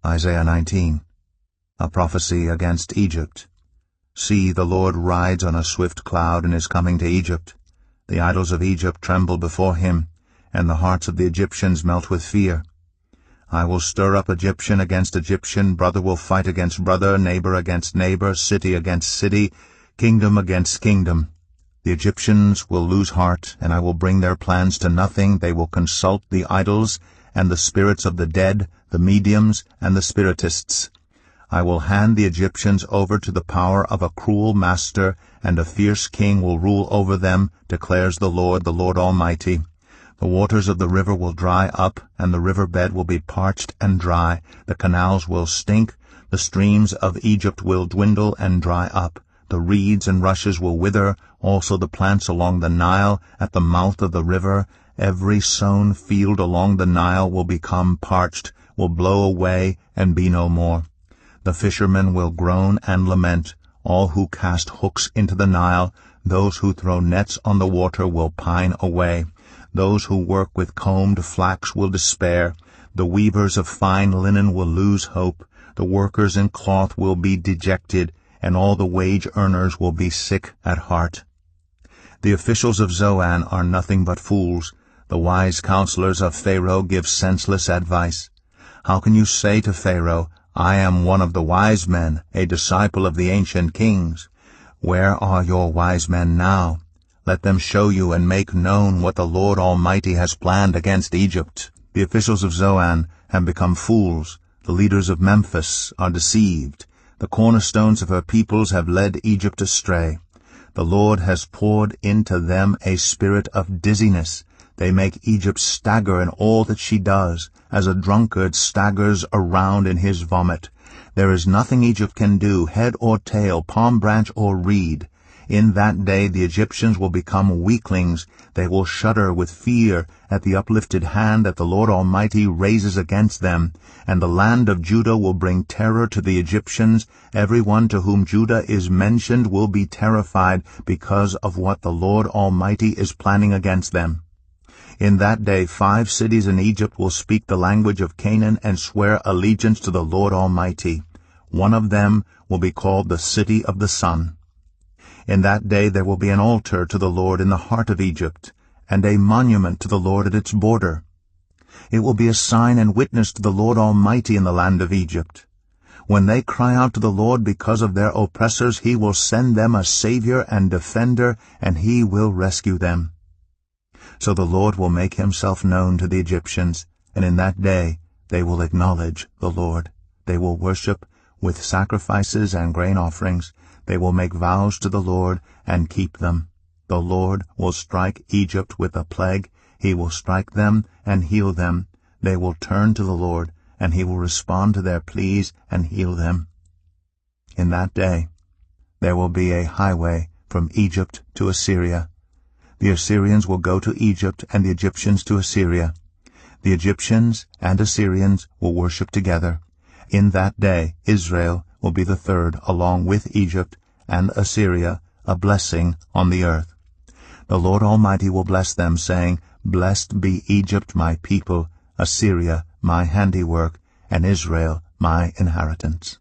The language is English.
Isaiah 19. A prophecy against Egypt. See, the Lord rides on a swift cloud and is coming to Egypt. The idols of Egypt tremble before him, and the hearts of the Egyptians melt with fear. I will stir up Egyptian against Egyptian, brother will fight against brother, neighbor against neighbor, city against city, kingdom against kingdom. The Egyptians will lose heart, and I will bring their plans to nothing. They will consult the idols and the spirits of the dead, the mediums and the spiritists. I will hand the Egyptians over to the power of a cruel master, and a fierce king will rule over them, declares the Lord Almighty. The waters of the river will dry up, and the river bed will be parched and dry. The canals will stink. The streams of Egypt will dwindle and dry up. The reeds and rushes will wither, also the plants along the Nile at the mouth of the river. Every sown field along the Nile will become parched, will blow away and be no more. The fishermen will groan and lament, all who cast hooks into the Nile. Those who throw nets on the water will pine away. Those who work with combed flax will despair. The weavers of fine linen will lose hope. The workers in cloth will be dejected, and all the wage earners will be sick at heart. The officials of Zoan are nothing but fools. The wise counselors of Pharaoh give senseless advice. How can you say to Pharaoh, I am one of the wise men, a disciple of the ancient kings? Where are your wise men now? Let them show you and make known what the Lord Almighty has planned against Egypt. The officials of Zoan have become fools. The leaders of Memphis are deceived. The cornerstones of her peoples have led Egypt astray. The Lord has poured into them a spirit of dizziness. They make Egypt stagger in all that she does, as a drunkard staggers around in his vomit. There is nothing Egypt can do, head or tail, palm branch or reed. In that day the Egyptians will become weaklings. They will shudder with fear at the uplifted hand that the Lord Almighty raises against them. And the land of Judah will bring terror to the Egyptians. Everyone to whom Judah is mentioned will be terrified because of what the Lord Almighty is planning against them. In that day 5 cities in Egypt will speak the language of Canaan and swear allegiance to the Lord Almighty. One of them will be called the City of the Sun. In that day there will be an altar to the Lord in the heart of Egypt, and a monument to the Lord at its border. It will be a sign and witness to the Lord Almighty in the land of Egypt. When they cry out to the Lord because of their oppressors, he will send them a Savior and defender, and he will rescue them. So the Lord will make himself known to the Egyptians, and in that day they will acknowledge the Lord. They will worship with sacrifices and grain offerings. They will make vows to the Lord and keep them. The Lord will strike Egypt with a plague. He will strike them and heal them. They will turn to the Lord, and he will respond to their pleas and heal them. In that day there will be a highway from Egypt to Assyria. The Assyrians will go to Egypt and the Egyptians to Assyria. The Egyptians and Assyrians will worship together. In that day Israel will be the third, along with Egypt and Assyria, a blessing on the earth. The Lord Almighty will bless them, saying, Blessed be Egypt my people, Assyria my handiwork, and Israel my inheritance.